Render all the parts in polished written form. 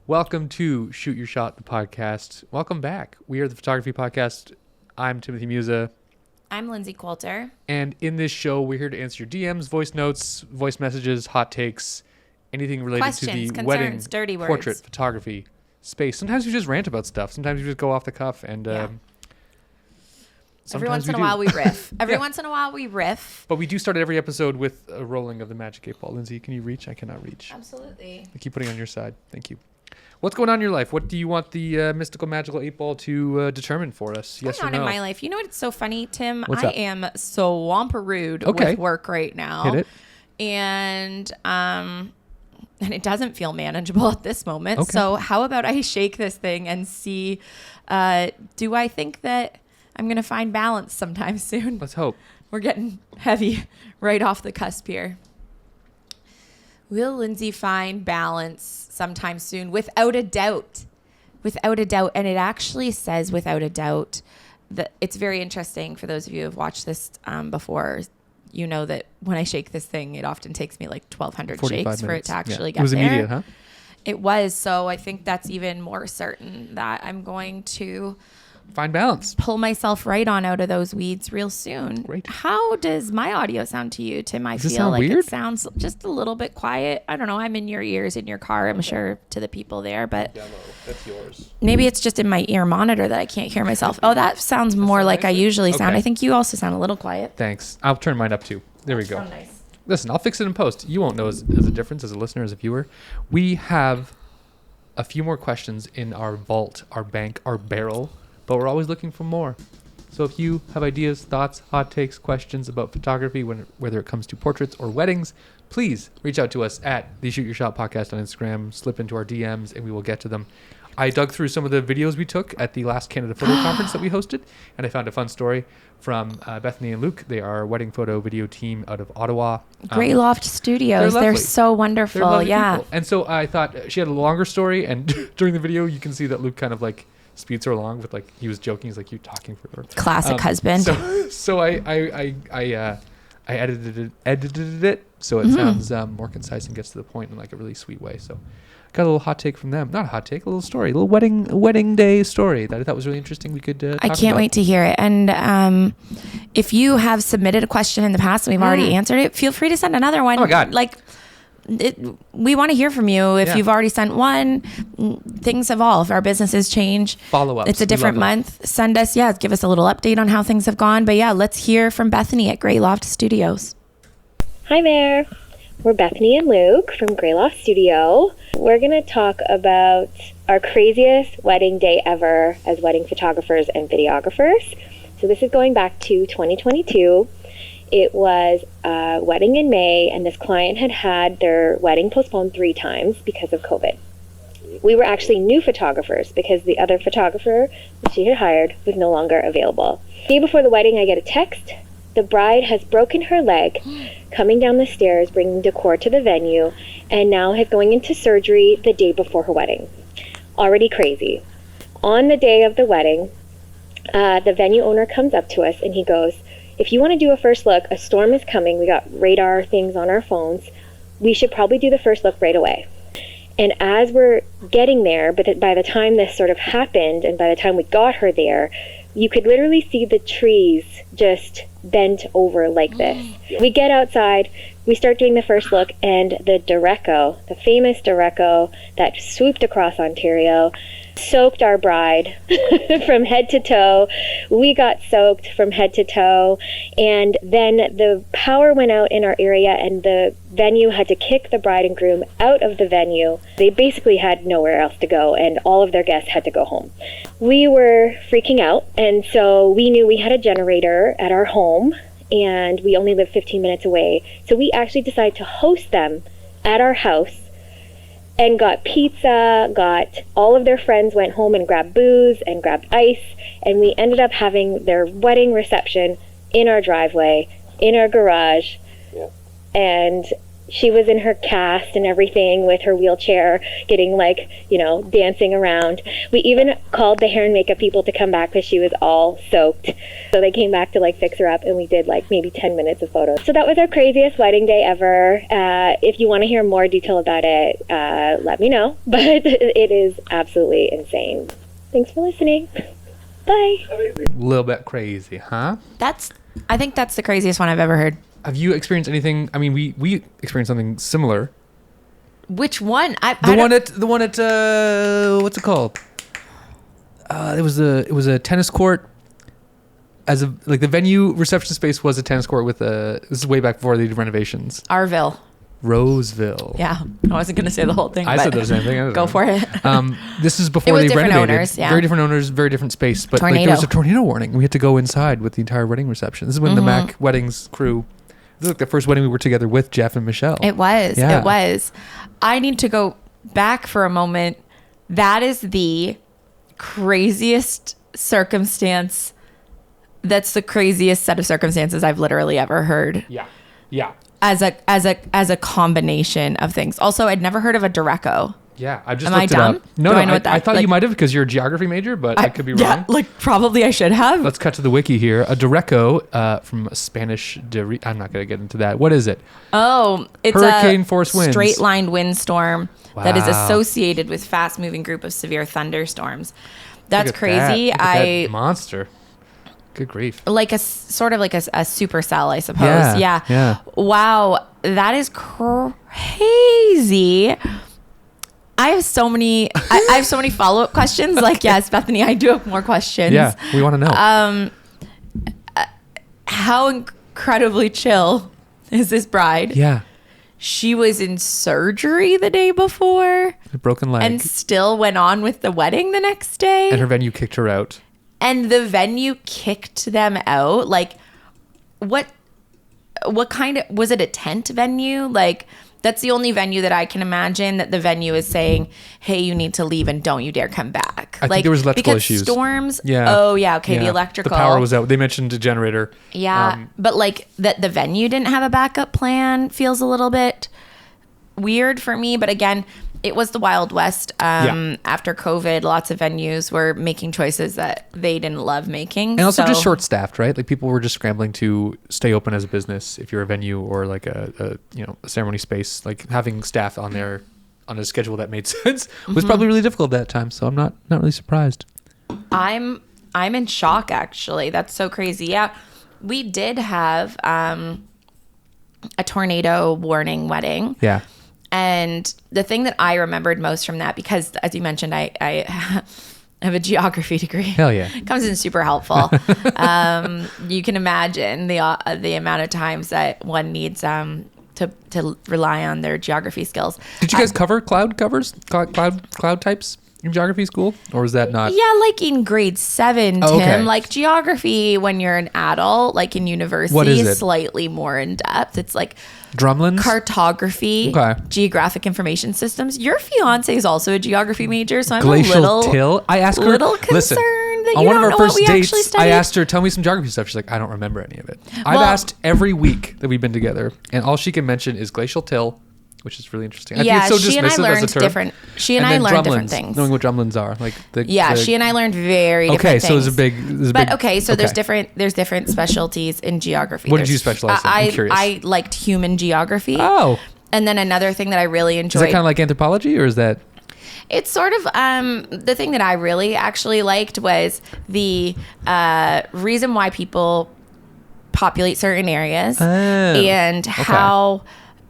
Welcome to Shoot Your Shot, the podcast. Welcome back. We are the Photography Podcast. I'm Timothy Musa. I'm Lindsay Coulter. And in this show, we're here to answer your DMs, voice notes, voice messages, hot takes, anything related Questions, to the concerns, wedding, dirty words, portrait, photography, space. Sometimes we just rant about stuff. Sometimes we just go off the cuff. And every once in a while we riff. Once in a while we riff. But we do start every episode with a rolling of the magic 8 ball. Lindsay, can you reach? I cannot reach. Absolutely. I keep putting it on your side. Thank you. What's going on in your life? What do you want the mystical, magical 8 ball to determine for us? Yes or no? Going on in my life. You know what's so funny, Tim? What's I up? am swamperood with work right now. Hit it. And it doesn't feel manageable at this moment. Okay. So how about I shake this thing and see, do I think that I'm going to find balance sometime soon? Let's hope. We're getting heavy right off the cusp here. Will Lindsay find balance sometime soon? Without a doubt. Without a doubt. And it actually says without a doubt. That it's very interesting for those of you who have watched this before. You know that when I shake this thing, it often takes me like 1,200 shakes for it to actually get there. It was immediate, huh? It was. So I think that's even more certain that I'm going to find balance. Pull myself right on out of those weeds real soon. Great. How does my audio sound to you, Tim? Does it sound like weird? It sounds just a little bit quiet. I don't know. I'm in your ears, in your car, I'm sure, to the people there. But Demo. That's yours. Maybe it's just in my ear monitor that I can't hear myself. Oh, that sounds more like I usually sound. Okay. I think you also sound a little quiet. Thanks. I'll turn mine up too. There we go. So nice. Listen, I'll fix it in post. You won't know as a difference as a listener, as a viewer. We have a few more questions in our vault, our bank, our barrel, but we're always looking for more. So if you have ideas, thoughts, hot takes, questions about photography, whether it comes to portraits or weddings, please reach out to us at the Shoot Your Shot Podcast on Instagram, slip into our DMs, and we will get to them. I dug through some of the videos we took at the last Canada Photo Conference that we hosted, and I found a fun story from Bethany and Luke. They are a wedding photo video team out of Ottawa. Grey Loft Studios. They're so wonderful. They're lovely yeah. people. And so I thought she had a longer story, and during the video, you can see that Luke kind of like speeds her along with like, he was joking. He's like, "You're talking for her." Classic husband. So I edited it so it sounds more concise and gets to the point in like a really sweet way. So got a little hot take from them. Not a hot take, a little story, a little wedding day story that I thought was really interesting. We could talk I can't about. wait to hear it. And if you have submitted a question in the past and we've already answered it, feel free to send another one. Oh my God. We want to hear from you. If you've already sent one, things evolve. Our businesses change. Follow-ups. It's a different month. Send us, give us a little update on how things have gone. But let's hear from Bethany at Grey Loft Studios. Hi there. We're Bethany and Luke from Grey Loft Studio. We're going to talk about our craziest wedding day ever as wedding photographers and videographers. So this is going back to 2022. It was a wedding in May, and this client had their wedding postponed 3 times because of COVID. We were actually new photographers because the other photographer that she had hired was no longer available. The day before the wedding, I get a text. The bride has broken her leg coming down the stairs, bringing decor to the venue, and now is going into surgery the day before her wedding. Already crazy. On the day of the wedding, the venue owner comes up to us and he goes, "If you want to do a first look, a storm is coming. We got radar things on our phones. We should probably do the first look right away." And as we're getting there, but by the time this sort of happened and by the time we got her there, you could literally see the trees just bent over like this. We get outside, we start doing the first look, and the Derecho, the famous Derecho that swooped across Ontario, soaked our bride from head to toe. We got soaked from head to toe, and then the power went out in our area and the venue had to kick the bride and groom out of the venue. They basically had nowhere else to go, and all of their guests had to go home. We were freaking out, and so we knew we had a generator at our home, and we only lived 15 minutes away. So we actually decided to host them at our house and got pizza, got all of their friends went home and grabbed booze and grabbed ice, and we ended up having their wedding reception in our driveway, in our garage. And she was in her cast and everything with her wheelchair, getting like, dancing around. We even called the hair and makeup people to come back because she was all soaked. So they came back to like fix her up, and we did like maybe 10 minutes of photos. So that was our craziest wedding day ever. If you want to hear more detail about it, let me know. But it is absolutely insane. Thanks for listening. Bye. A little bit crazy, huh? I think that's the craziest one I've ever heard. Have you experienced anything? I mean, we experienced something similar. Which one? The one at what's it called? It was a tennis court. The venue reception space was a tennis court with this is way back before they did renovations. Roseville. Yeah, I wasn't going to say the whole thing. I said the same thing. Go for it. This is before they renovated. Owners, yeah. Very different owners, very different space. But there was a tornado warning. We had to go inside with the entire wedding reception. This is when the Mac Weddings crew. This is like the first wedding we were together with Jeff and Michelle. It was. Yeah. It was. I need to go back for a moment. That is the craziest circumstance. That's the craziest set of circumstances I've literally ever heard. Yeah. Yeah. As a combination of things. Also, I'd never heard of a Dureco. Yeah, I just Am looked I it dumb? up. No, Do no, I know what that- I thought like- you might have because you're a geography major, but I could be wrong. Yeah, probably I should have. Let's cut to the wiki here. A Dureco, from Spanish. I'm not going to get into that. What is it? Oh, it's Hurricane a force winds. straight line windstorm that is Wow. associated with fast moving group of severe thunderstorms. That's Look at crazy. That. Look at that monster. Good grief. Like a supercell, I suppose. Yeah. Wow, that is crazy. I have so many. I have so many follow-up questions. Like, yes, Bethany, I do have more questions. Yeah, we want to know. How incredibly chill is this bride? Yeah. She was in surgery the day before A broken leg. and still went on with the wedding the next day. And her venue kicked her out. And the venue kicked them out. Like, what kind of, was it a tent venue? Like, that's the only venue that I can imagine that the venue is saying, hey, you need to leave and don't you dare come back. I think there was electrical because issues. Storms. Yeah. Oh, yeah. Okay. The Yeah. electrical. The power was out. They mentioned a generator. Yeah. But like that the venue didn't have a backup plan feels a little bit weird for me. But again, it was the Wild West. After COVID, lots of venues were making choices that they didn't love making. And also just short staffed, right? Like people were just scrambling to stay open as a business if you're a venue or like a ceremony space. Like having staff on there on a schedule that made sense was probably really difficult at that time. So I'm not really surprised. I'm in shock, actually. That's so crazy. Yeah. We did have a tornado warning wedding. Yeah. And the thing that I remembered most from that, because as you mentioned, I have a geography degree. Hell yeah. Comes in super helpful. You can imagine the amount of times that one needs to rely on their geography skills. Did you guys cover cloud types in geography school, or was that not? Yeah, like in grade 7, Tim. okay. Like geography when you're an adult, like in university, What is it? is slightly more in depth. It's like Drumlins? cartography, Okay. geographic information systems. Your fiance is also a geography major, so I'm Glacial a little till. I asked her. little concerned Listen, that you on one don't of our know what first we actually dates, I studied. asked her, "Tell me some geography stuff." She's like, "I don't remember any of it." I've Well- asked every week that we've been together, and all she can mention is glacial till, which is really interesting. I Yeah, think it's so she and I dismissive as a learned term. different. She and I then learned different drumlins, things. knowing what drumlins are, like She and I learned very different Okay, things. so there's a big. So there's different specialties in geography. What did you specialize in? I'm curious. I liked human geography. Oh, And then another thing that I really is enjoyed. that kind of like anthropology, or is that? It's sort of the thing that I really actually liked was the reason why people populate certain areas and how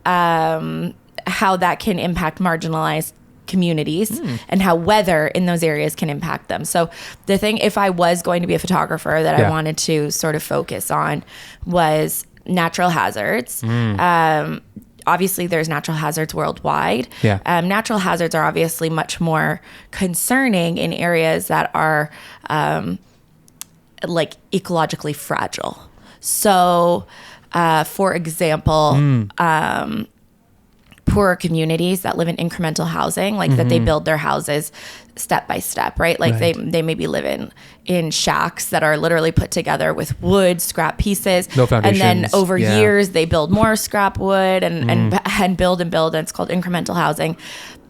that can impact marginalized communities and how weather in those areas can impact them. So the thing, if I was going to be a photographer that I wanted to sort of focus on was natural hazards. Obviously, there's natural hazards worldwide. Yeah. Natural hazards are obviously much more concerning in areas that are like ecologically fragile. So, for example, poorer communities that live in incremental housing, like that they build their houses step by step, right? Like they maybe live in shacks that are literally put together with wood, scrap pieces. No foundations. And then over years, they build more scrap wood and build and build. And it's called incremental housing.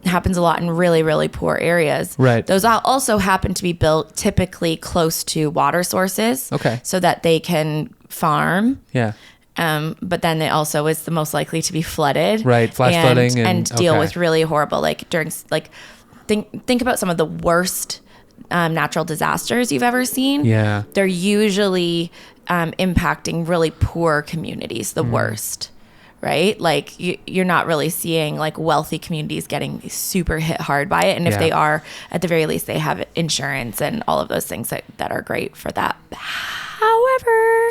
It happens a lot in really, really poor areas. Right. Those also happen to be built typically close to water sources. Okay. So that they can farm. Yeah. But then it also is the most likely to be flooded. Right. Flash flooding. And deal with really horrible, like during, like, think about some of the worst natural disasters you've ever seen. Yeah. They're usually impacting really poor communities the worst. Right? Like you're not really seeing like wealthy communities getting super hit hard by it. And if they are, at the very least, they have insurance and all of those things that are great for that. However,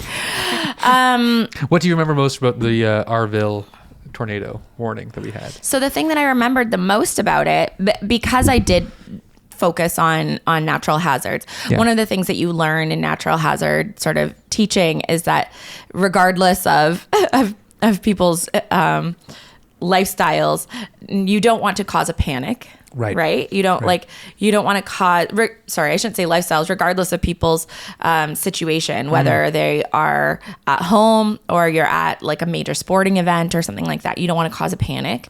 what do you remember most about the Arville tornado warning that we had? So the thing that I remembered the most about it, because I did focus on natural hazards. Yeah. One of the things that you learn in natural hazard sort of teaching is that regardless of people's lifestyles, you don't want to cause a panic. Right. You don't you don't want to cause, I shouldn't say lifestyles, regardless of people's situation, whether they are at home or you're at like a major sporting event or something like that. You don't want to cause a panic.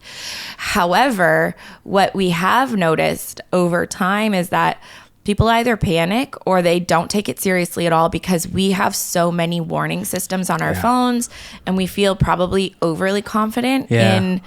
However, what we have noticed over time is that people either panic or they don't take it seriously at all because we have so many warning systems on our phones and we feel probably overly confident in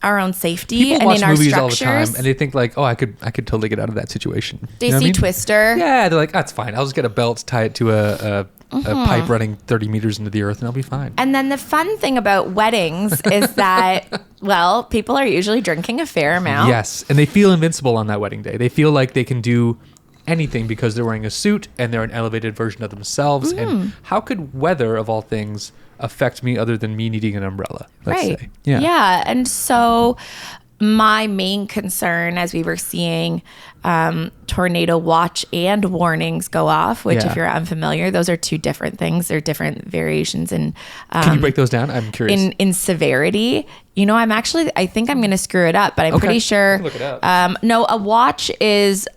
our own safety people and watch in our movies structures. All the time and they think like, oh, I could totally get out of that situation. They see Twister. Yeah, they're like, that's fine. I'll just get a belt, tie it to a pipe running 30 meters into the earth and I'll be fine. And then the fun thing about weddings is that, well, people are usually drinking a fair amount. Yes, and they feel invincible on that wedding day. They feel like they can do anything because they're wearing a suit and they're an elevated version of themselves. And how could weather, of all things, affect me other than me needing an umbrella, let's say? Yeah. And so my main concern as we were seeing tornado watch and warnings go off, which if you're unfamiliar, those are two different things. They're different variations in can you break those down? I'm curious. In severity. You know, I think I'm going to screw it up, but I'm pretty sure. Look it up. No, a watch is...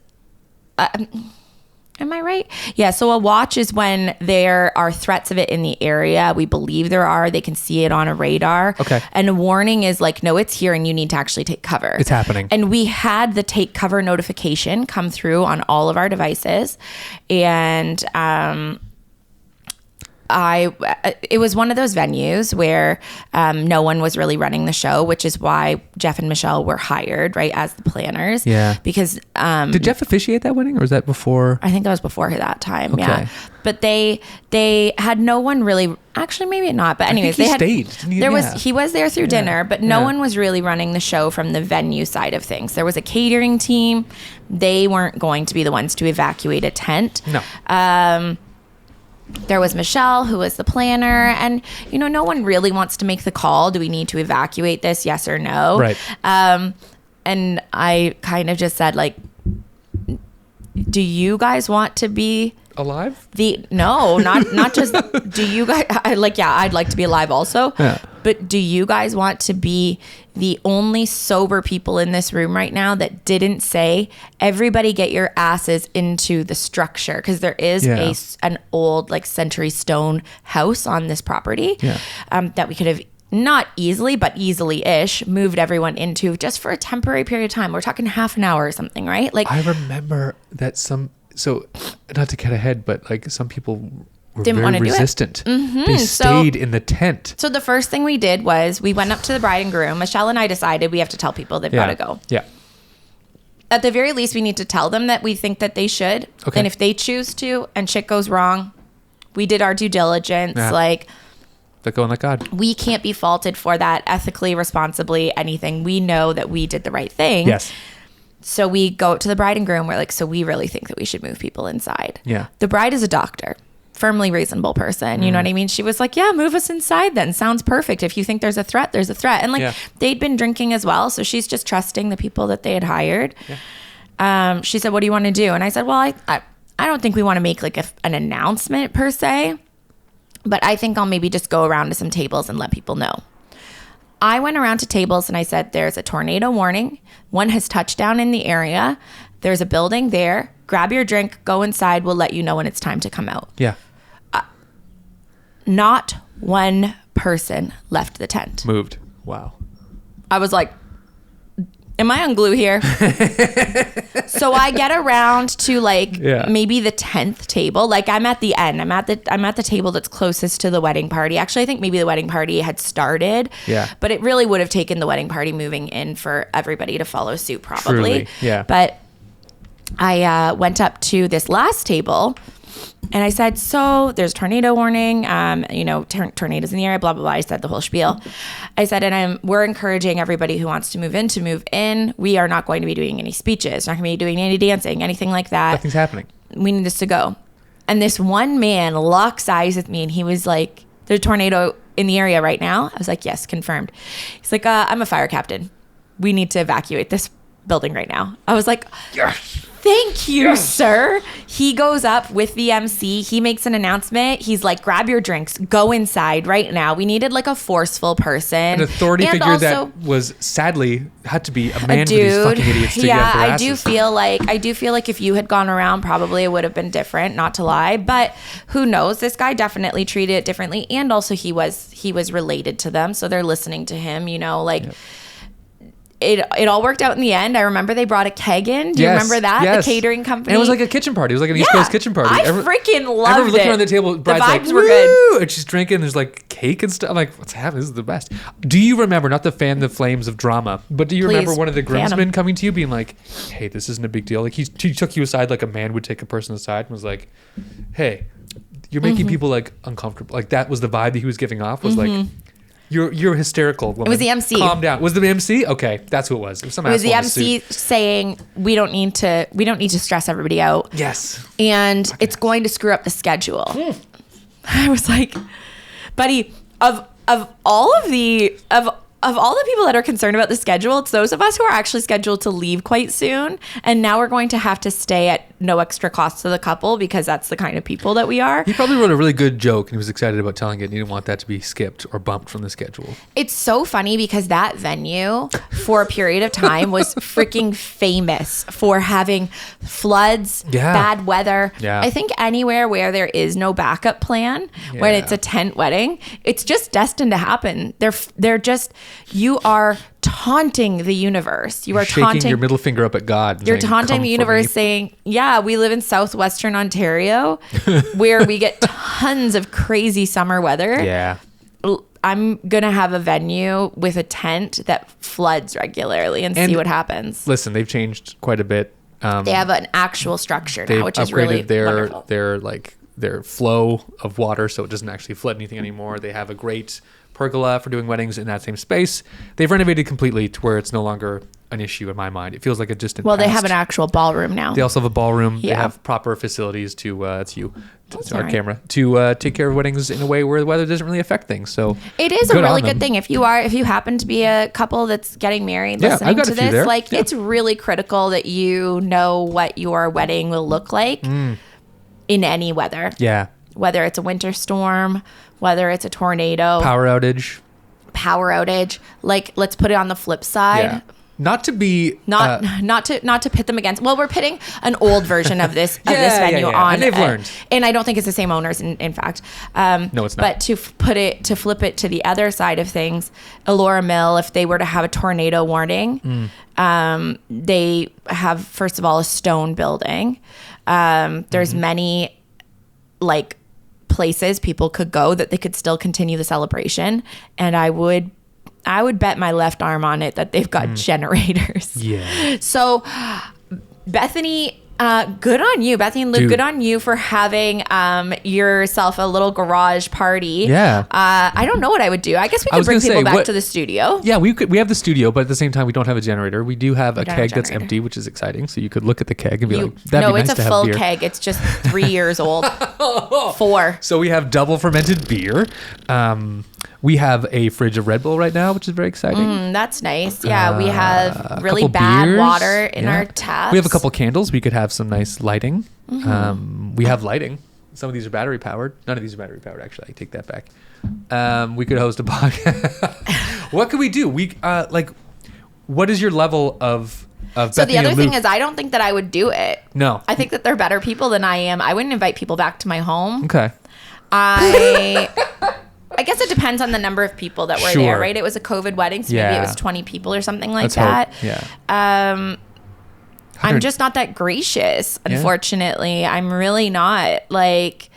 am I right? Yeah. So a watch is when there are threats of it in the area. We believe there are. They can see it on a radar. Okay. And a warning is like, no, it's here and you need to actually take cover. It's happening. And we had the take cover notification come through on all of our devices. And it was one of those venues where no one was really running the show, which is why Jeff and Michelle were hired, right, as the planners. Yeah. Because did Jeff officiate that wedding, or was that before? I think that was before that time. Okay. Yeah. But they had no one really. Actually, maybe not. But anyways, I think he was there through dinner, but no one was really running the show from the venue side of things. There was a catering team. They weren't going to be the ones to evacuate a tent. No. There was Michelle, who was the planner, and no one really wants to make the call. Do we need to evacuate this? Yes or no? Right. And I kind of just said, like, do you guys want to be alive? No, not just. Do you guys? I'd like to be alive also. Yeah. But do you guys want to be the only sober people in this room right now that didn't say, everybody get your asses into the structure? Because there is an old like century stone house on this property that we could have not easily, but easily-ish moved everyone into just for a temporary period of time. We're talking half an hour or something, right? Like I remember that so not to get ahead, but like some people were didn't very want to resistant. do it. Mm-hmm. They stayed in the tent. So the first thing we did was we went up to the bride and groom. Michelle and I decided we have to tell people they've got to go. Yeah. At the very least, we need to tell them that we think that they should. Okay. And if they choose to and shit goes wrong, we did our due diligence. Yeah. Like, let go and let God. We can't be faulted for that ethically, responsibly, anything. We know that we did the right thing. Yes. So we go to the bride and groom. We're like, so we really think that we should move people inside. Yeah. The bride is a doctor. Firmly reasonable person. You know what I mean? She was like, yeah, move us inside then. Sounds perfect. If you think there's a threat, there's a threat. And like they'd been drinking as well. So she's just trusting the people that they had hired. Yeah. She said, what do you want to do? And I said, well, I don't think we want to make like an announcement per se, but I think I'll maybe just go around to some tables and let people know. I went around to tables and I said, there's a tornado warning. One has touched down in the area. There's a building there. Grab your drink, go inside. We'll let you know when it's time to come out. Yeah. Not one person left the tent. Moved. Wow. I was like, am I on glue here? So I get around to maybe the 10th table. Like I'm at the end. I'm at the table that's closest to the wedding party. Actually, I think maybe the wedding party had started. Yeah. But it really would have taken the wedding party moving in for everybody to follow suit probably. Truly. Yeah. But I went up to this last table and I said, so there's a tornado warning, tornadoes in the area, blah, blah, blah. I said the whole spiel. I said, and we're encouraging everybody who wants to move in. We are not going to be doing any speeches, not going to be doing any dancing, anything like that. Nothing's happening. We need this to go. And this one man locks eyes with me and he was like, there's a tornado in the area right now. I was like, yes, confirmed. He's like, I'm a fire captain. We need to evacuate this building right now. I was like, yes. Thank you, sir. He goes up with the MC. He makes an announcement. He's like, grab your drinks. Go inside right now. We needed like a forceful person. An authority figure also, that was sadly had to be a man for these fucking idiots to get up their asses. I do feel like if you had gone around, probably it would have been different, not to lie. But who knows? This guy definitely treated it differently. And also he was related to them. So they're listening to him, Yep. It all worked out in the end. I remember they brought a keg in. Do you remember that? Yes. The catering company. And it was like a kitchen party. It was like an East Coast kitchen party. I freaking loved everyone's looking around the table. Bride's the vibes like, were good. And she's drinking. There's like cake and stuff. I'm like, what's happening? This is the best. Do you remember, not to fan the flames of drama, but do you remember one of the groomsmen coming to you being like, hey, this isn't a big deal? Like he took you aside like a man would take a person aside and was like, hey, you're making people like uncomfortable. Like that was the vibe that he was giving off, was like, You're hysterical, woman. It was the MC. Calm down. Was the MC? Okay, that's who it was. It was the MC saying we don't need to stress everybody out. Yes. And it's going to screw up the schedule. I was like, buddy, of all the people that are concerned about the schedule, it's those of us who are actually scheduled to leave quite soon. And now we're going to have to stay at no extra cost to the couple because that's the kind of people that we are. He probably wrote a really good joke and he was excited about telling it and he didn't want that to be skipped or bumped from the schedule. It's so funny because that venue for a period of time was freaking famous for having floods, bad weather. Yeah. I think anywhere where there is no backup plan, when it's a tent wedding, it's just destined to happen. They're just, you are taunting the universe. You are shaking your middle finger up at God. You're taunting the universe saying, yeah, we live in southwestern Ontario where we get tons of crazy summer weather. Yeah. I'm going to have a venue with a tent that floods regularly and see what happens. Listen, they've changed quite a bit. They have an actual structure now, which is really wonderful. Their flow of water so it doesn't actually flood anything anymore. They have a great pergola for doing weddings in that same space. They've renovated completely to where it's no longer an issue in my mind. It feels like a distant past. They have an actual ballroom now. They also have a ballroom. Yeah. They have proper facilities to our camera, to take care of weddings in a way where the weather doesn't really affect things. So it is a really good thing. If you happen to be a couple that's getting married, listening to this, it's really critical that you know what your wedding will look like in any weather. Yeah. Whether it's a winter storm, whether it's a tornado, power outage. Like, let's put it on the flip side. Yeah. Not to pit them against. Well, we're pitting an old version of this venue on, and they've learned. And I don't think it's the same owners. In fact, no, it's not. But to flip it to the other side of things, Elora Mill, if they were to have a tornado warning, they have, first of all, a stone building. There's many places people could go that they could still continue the celebration, and I would bet my left arm on it that they've got generators. Yeah. So Bethany, good on you. Bethany and Luke, good on you for having yourself a little garage party. Yeah. I don't know what I would do. I guess we could bring people back to the studio. Yeah, we have the studio, but at the same time, we don't have a generator. We do have a keg that's empty, which is exciting. So you could look at the keg and be like, that'd be nice to have beer. No, it's a full keg. It's just 3 years old. 4. So we have double fermented beer. We have a fridge of Red Bull right now, which is very exciting. That's nice. Yeah, we have really bad beers, water in our tap. We have a couple candles. We could have some nice lighting. We have lighting. some of these are battery powered. None of these are battery powered, actually. I take that back. We could host a podcast. What could we do? What is your level of So Bethany the other and thing Luke? is, I don't think that I would do it. No. I think that they're better people than I am. I wouldn't invite people back to my home. Okay. I guess it depends on the number of people that were Sure. there, right? It was a COVID wedding, so maybe Yeah. it was 20 people or something like Let's that. hope. Yeah. I'm 100 just not that gracious, Yeah. unfortunately. I'm really not. Like,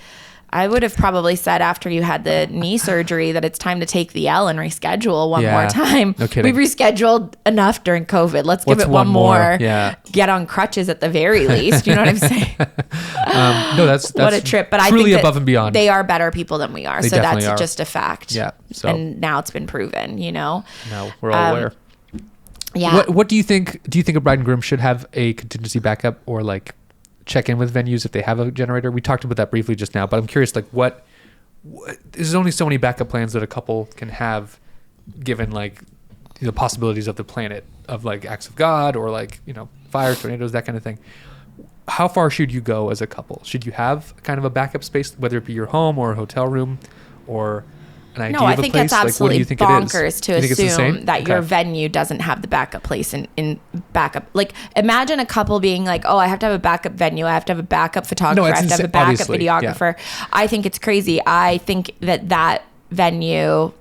I would have probably said after you had the knee surgery that it's time to take the L and reschedule one Yeah. more time. No kidding. We rescheduled enough during COVID. Let's give What's it one more. Yeah. Get on crutches at the very least. You know what I'm saying? No, that's What a trip. But I truly think that above and beyond. they are better people than we are. They So that's definitely are. just a fact. Yeah, so- And now it's been proven, you know? No, we're all aware. Yeah. What do you think? Do you think a bride and groom should have a contingency backup or like check in with venues if they have a generator? We talked about that briefly just now, but I'm curious, like what there's only so many backup plans that a couple can have given like the possibilities of the planet of like acts of God or like, fire, tornadoes, that kind of thing. How far should you go as a couple? Should you have kind of a backup space, whether it be your home or a hotel room or an idea No, I of a think place? it's absolutely what do you think bonkers it is? to You think it's the assume same? that your Okay. venue doesn't have the backup place in backup. Like, imagine a couple being like, oh, I have to have a backup venue. I have to have a backup photographer. I it's have to have a insane, backup obviously, yeah. videographer. I think it's crazy. I think that venue,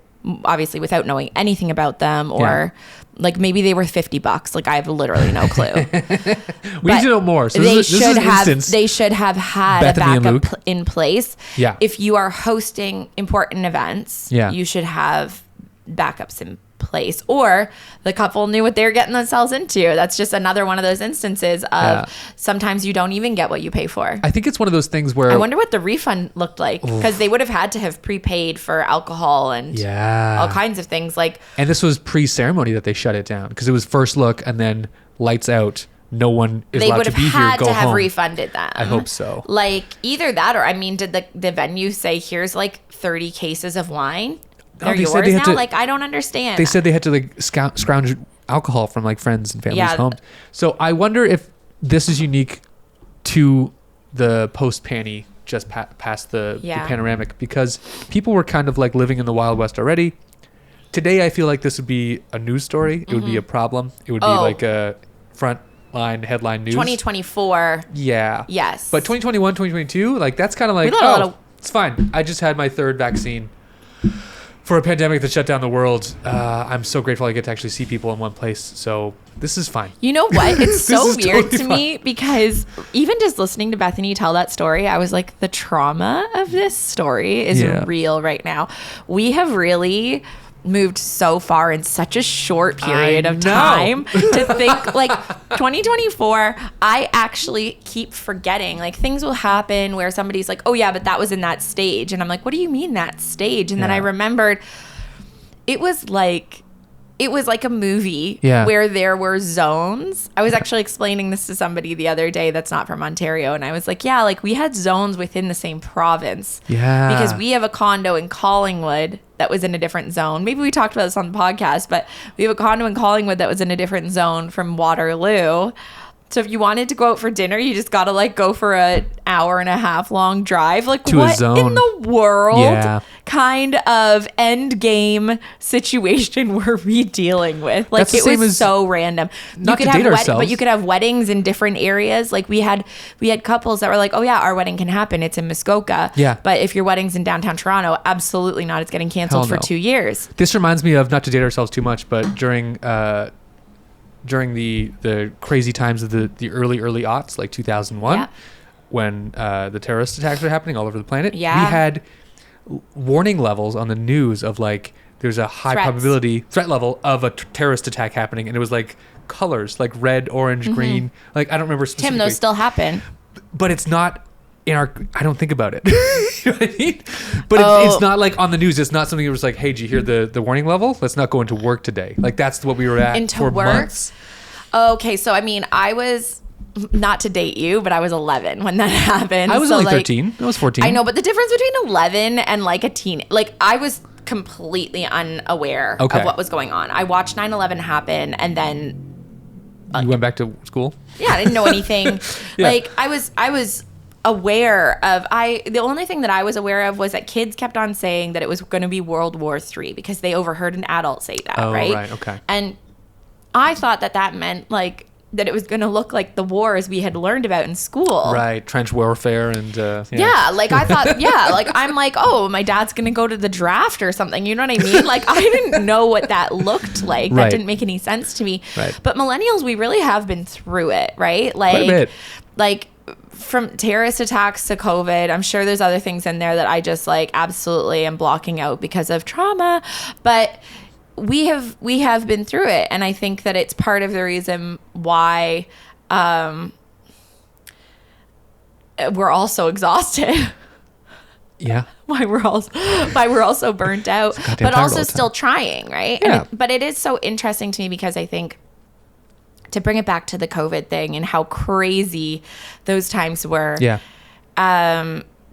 obviously without knowing anything about them or like maybe they were $50. Like I have literally no clue. We But need to know more. So they this is should an have. instance. They should have had Bethany a and backup Luke. in place. Yeah. If you are hosting important events, Yeah. you should have backups in place. Or the couple knew what they were getting themselves into. That's just another one of those instances of Yeah. sometimes you don't even get what you pay for. I think it's one of those things where I wonder what the refund looked like because they would have had to have prepaid for alcohol and yeah. all kinds of things. Like, And this was pre-ceremony that they shut it down because it was first look and then lights out. No one is they allowed would to have be here. had Go to have home. refunded them. I hope so. Like either that or, I mean, did the venue say, here's like 30 cases of wine? They're they said yours they had now? to- Like, I don't understand. They said they had to like scrounge alcohol from like friends and families' Yeah. homes. So I wonder if this is unique to the post-panny just past the panoramic because people were kind of like living in the Wild West already. Today, I feel like this would be a news story. It would be a problem. It would be like a front line headline news. 2024. Yeah. Yes. But 2021, 2022, like that's kind of like, We let a lot of- it's fine. I just had my third vaccine for a pandemic that shut down the world. I'm so grateful I get to actually see people in one place. So this is fine. You know what? It's so is weird totally to me because even just listening to Bethany tell that story, I was like, the trauma of this story is Yeah. real right now. We have really moved so far in such a short period I of know. time to think like 2024. I actually keep forgetting like things will happen where somebody's like, oh yeah, but that was in that stage. And I'm like, what do you mean that stage? And then I Yeah. remembered it was like a movie Yeah. where there were zones. I was actually explaining this to somebody the other day that's not from Ontario. And I was like, yeah, like we had zones within the same province. Yeah. Because we have a condo in Collingwood that was in a different zone. Maybe we talked about this on the podcast, but we have a condo in Collingwood that was in a different zone from Waterloo. So if you wanted to go out for dinner, you just got to like go for an hour and a half long drive. Like To a what zone. in the world Yeah. kind of end game situation were we dealing with? Like That's the it same was as- so random. not you to could date have ourselves. but you could have weddings in different areas. Like we had couples that were like, oh yeah, our wedding can happen. It's in Muskoka. Yeah. But if your wedding's in downtown Toronto, absolutely not. It's getting canceled Hell for no. 2 years. This reminds me of, not to date ourselves too much, but during the crazy times of the early aughts, like 2001, Yeah. when the terrorist attacks were happening all over the planet, Yeah. we had warning levels on the news of like there's a high Threats. probability threat level of a terrorist attack happening, and it was like colors like red, orange, green. Like I don't remember specifically. Tim, those still happen. But it's not in our. I don't think about it. You know what I mean? But Oh. it's not like on the news. It's not something that was like, hey, did you hear the warning level? Let's not go into work today. Like that's what we were at Into for work? months. Okay, so I mean, I was not to date you, but I was 11 when that happened. I was So, only like, 13. I was 14. I know, but the difference between 11 and like a teen, like I was completely unaware Okay. of what was going on. I watched 9/11 happen, and then You went back to school? yeah, I didn't know anything. Yeah. Like I was aware of, the only thing that I was aware of was that kids kept on saying that it was going to be World War III because they overheard an adult say that, right? Right, okay. And I thought that meant like that it was going to look like the wars we had learned about in school. Right, trench warfare and yeah, like I thought, like I'm like, oh, my dad's going to go to the draft or something. You know what I mean? Like I didn't know what that looked like. Right. That didn't make any sense to me. Right. But millennials, we really have been through it, right? Quite a bit. Like from terrorist attacks to COVID, I'm sure there's other things in there that I just like absolutely am blocking out because of trauma. But we have been through it, and I think that it's part of the reason why we're all so exhausted. Yeah. why we're all so burnt out, but also still trying, right? Yeah. But it is so interesting to me because I think, to bring it back to the COVID thing and how crazy those times were. Yeah.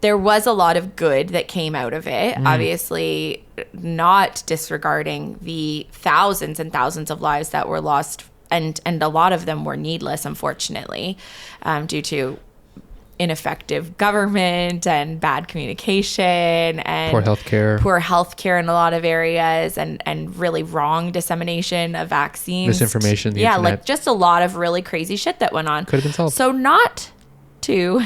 There was a lot of good that came out of it. Obviously, not disregarding the thousands and thousands of lives that were lost, and a lot of them were needless, unfortunately, due to ineffective government and bad communication and Poor healthcare in a lot of areas, and really wrong dissemination of vaccines, misinformation, the internet. like just a lot of really crazy shit that went on. Could have been solved. So not to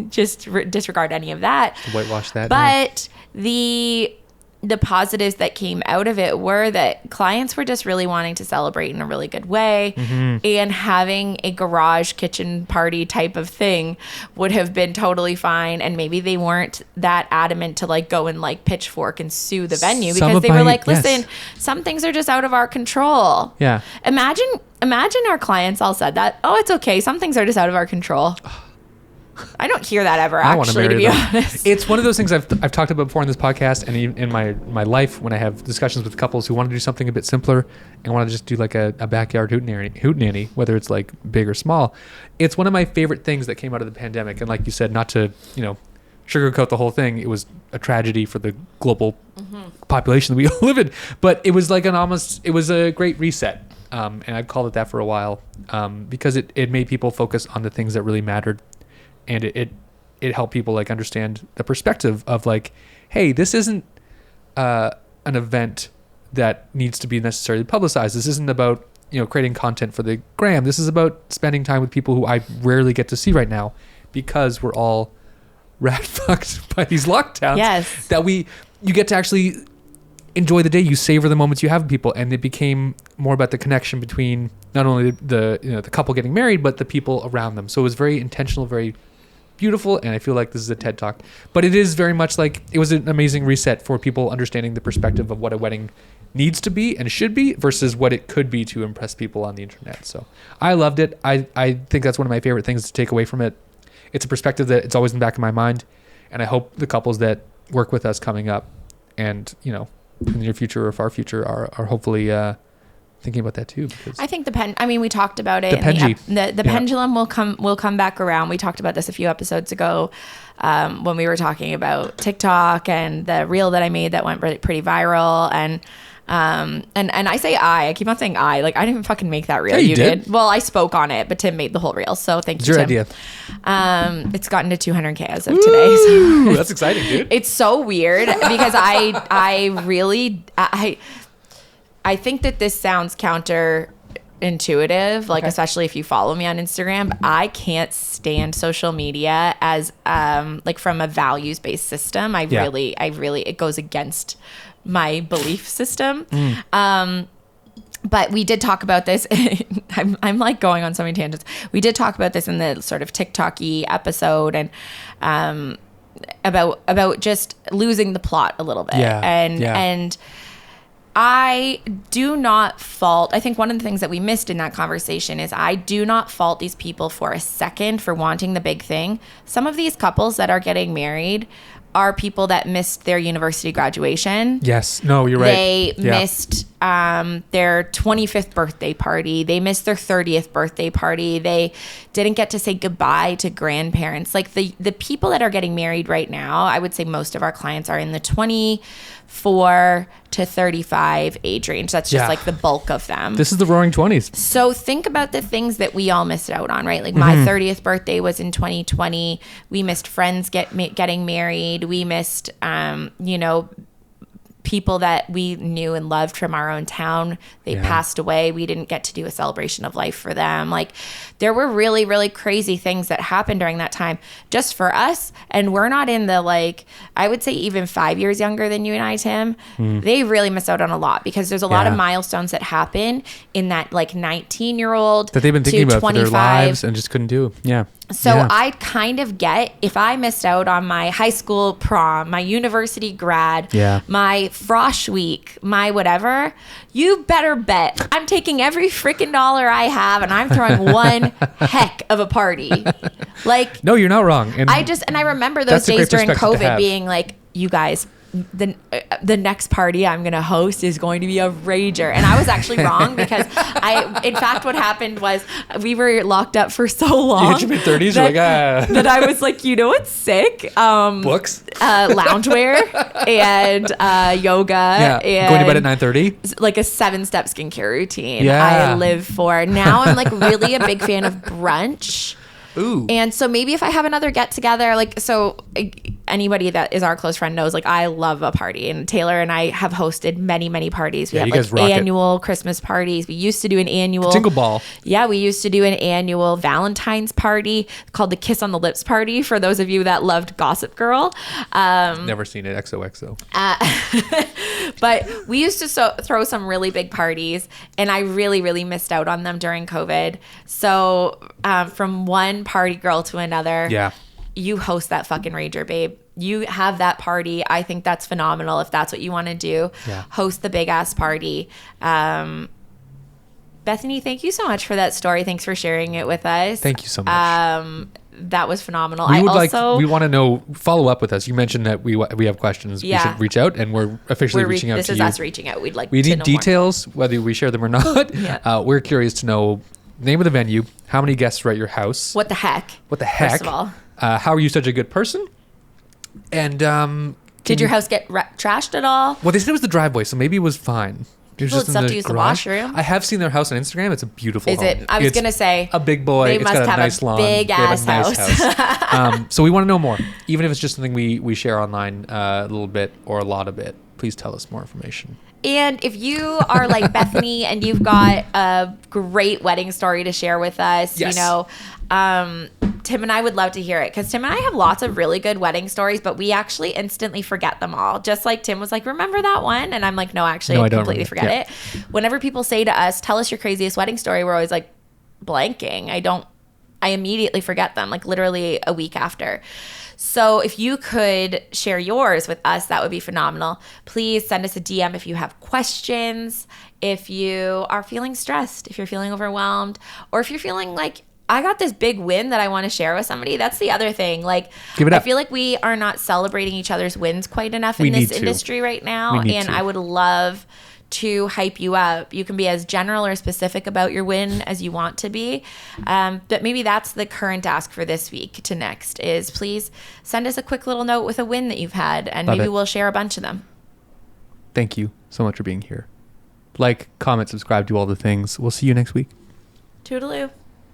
just disregard any of that, Whitewash that. but the positives that came out of it were that clients were just really wanting to celebrate in a really good way, and having a garage kitchen party type of thing would have been totally fine. And maybe they weren't that adamant to like go and like pitchfork and sue the venue because they were like, listen, some things are just out of our control. Yeah. Imagine our clients all said that. Oh, it's okay. Some things are just out of our control. I don't hear that ever, actually, to be honest. It's one of those things I've talked about before in this podcast, and in my life when I have discussions with couples who want to do something a bit simpler and want to just do like a backyard hootenanny, whether it's like big or small. It's one of my favorite things that came out of the pandemic. And like you said, not to, sugarcoat the whole thing, it was a tragedy for the global population that we all live in. But it was like it was a great reset. And I've called it that for a while, because it made people focus on the things that really mattered. And it helped people like understand the perspective of like, hey, this isn't an event that needs to be necessarily publicized. This isn't about creating content for the gram. This is about spending time with people who I rarely get to see right now because we're all rat fucked by these lockdowns. Yes. That you get to actually enjoy the day. You savor the moments you have with people, and it became more about the connection between not only the couple getting married, but the people around them. So it was very intentional, very beautiful, and I feel like this is a TED Talk, but it is very much like it was an amazing reset for people understanding the perspective of what a wedding needs to be and should be versus what it could be to impress people on the internet. So I loved it. I think that's one of my favorite things to take away from it. It's a perspective that it's always in the back of my mind, and I hope the couples that work with us coming up and in the near future or far future are hopefully thinking about that too. Because I think we talked about it. The pendulum will come back around. We talked about this a few episodes ago when we were talking about TikTok and the reel that I made that went pretty viral. And I say I keep on saying I didn't even fucking make that reel. Yeah, you did. Well, I spoke on it, but Tim made the whole reel. So thank you, It's Tim. your idea. It's gotten to 200K as of today. So Ooh, that's exciting, dude. It's so weird because I think that this sounds counterintuitive, especially if you follow me on Instagram. I can't stand social media as from a values-based system. I really it goes against my belief system. But we did talk about this. I'm like going on so many tangents. We did talk about this in the sort of TikTok-y episode, and about just losing the plot a little bit. And I do not fault. I think one of the things that we missed in that conversation is I do not fault these people for a second for wanting the big thing. Some of these couples that are getting married are people that missed their university graduation. Yes. No, you're right. They missed their 25th birthday party. They missed their 30th birthday party. They didn't get to say goodbye to grandparents. Like the people that are getting married right now, I would say most of our clients are in the 24 to 35 age range. That's just like the bulk of them. This is the roaring 20s. So think about the things that we all missed out on, right? Like my 30th birthday was in 2020. We missed friends getting married. We missed, people that we knew and loved from our own town. They passed away. We didn't get to do a celebration of life for them. Like there were really, really crazy things that happened during that time just for us. And we're not in the, like, I would say even 5 years younger than you and I, Tim. They really missed out on a lot because there's a lot of milestones that happen in that like 19-year-old that they've been thinking about 25. for their lives and just couldn't do. Yeah. So I kind of get if I missed out on my high school prom, my university grad, my frosh week, my whatever, you better bet I'm taking every freaking dollar I have and I'm throwing one heck of a party. Like, no, you're not wrong. And I remember those days during COVID being like, you guys, the next party I'm going to host is going to be a rager. And I was actually wrong because in fact, what happened was we were locked up for so long. You hit your mid-30s, you're like, that I was like, you know what's sick? Books? Loungewear and yoga. Yeah, and going to bed at 9:30? Like a 7-step skincare routine Yeah. I live for. Now I'm like really a big fan of brunch. Ooh. And so maybe if I have another get together, like, so anybody that is our close friend knows, like, I love a party, and Taylor and I have hosted many, many parties. We have like annual Christmas parties. We used to do an annual Jingle Ball. Yeah. We used to do an annual Valentine's party called the Kiss on the Lips party. For those of you that loved Gossip Girl. Never seen it. XOXO. But we used to throw some really big parties, and I really, really missed out on them during COVID. So from one party girl to another, you host that fucking rager, babe. You have that party. I think that's phenomenal. If that's what you want to do, host the big ass party. Bethany, thank you so much for that story. Thanks for sharing it with us. Thank you so much. That was phenomenal. We want to know, follow up with us. You mentioned that we have questions. We should reach out, and we're officially reaching out to you. This is us reaching out. We need details, whether we share them or not. We're curious to know name of the venue, how many guests were at your house. What the heck? First of all. How are you such a good person? And did your house get trashed at all? Well, they said it was the driveway, so maybe it was fine. It's tough to use the washroom. I have seen their house on Instagram. It's a beautiful home. Is it? I was going to say. A big boy. They It's must got a have nice lawn. Big ass house. So we want to know more. Even if it's just something we share online a little bit or a lot of it, please tell us more information. And if you are like Bethany and you've got a great wedding story to share with us, you know, Tim and I would love to hear it, because Tim and I have lots of really good wedding stories, but we actually instantly forget them all. Just like Tim was like, remember that one? And I'm like, no, actually, I completely forget it. Whenever people say to us, tell us your craziest wedding story, we're always like blanking. I immediately forget them, like literally a week after. So if you could share yours with us, that would be phenomenal. Please send us a DM if you have questions, if you are feeling stressed, if you're feeling overwhelmed, or if you're feeling like, I got this big win that I want to share with somebody. That's the other thing. Like, give it up. I feel like we are not celebrating each other's wins quite enough in this industry right now. And I would love to hype you up. You can be as general or specific about your win as you want to be. But maybe that's the current ask for this week to next is please send us a quick little note with a win that you've had, and maybe we'll share a bunch of them. Thank you so much for being here. Like, comment, subscribe, do all the things. We'll see you next week. Toodaloo.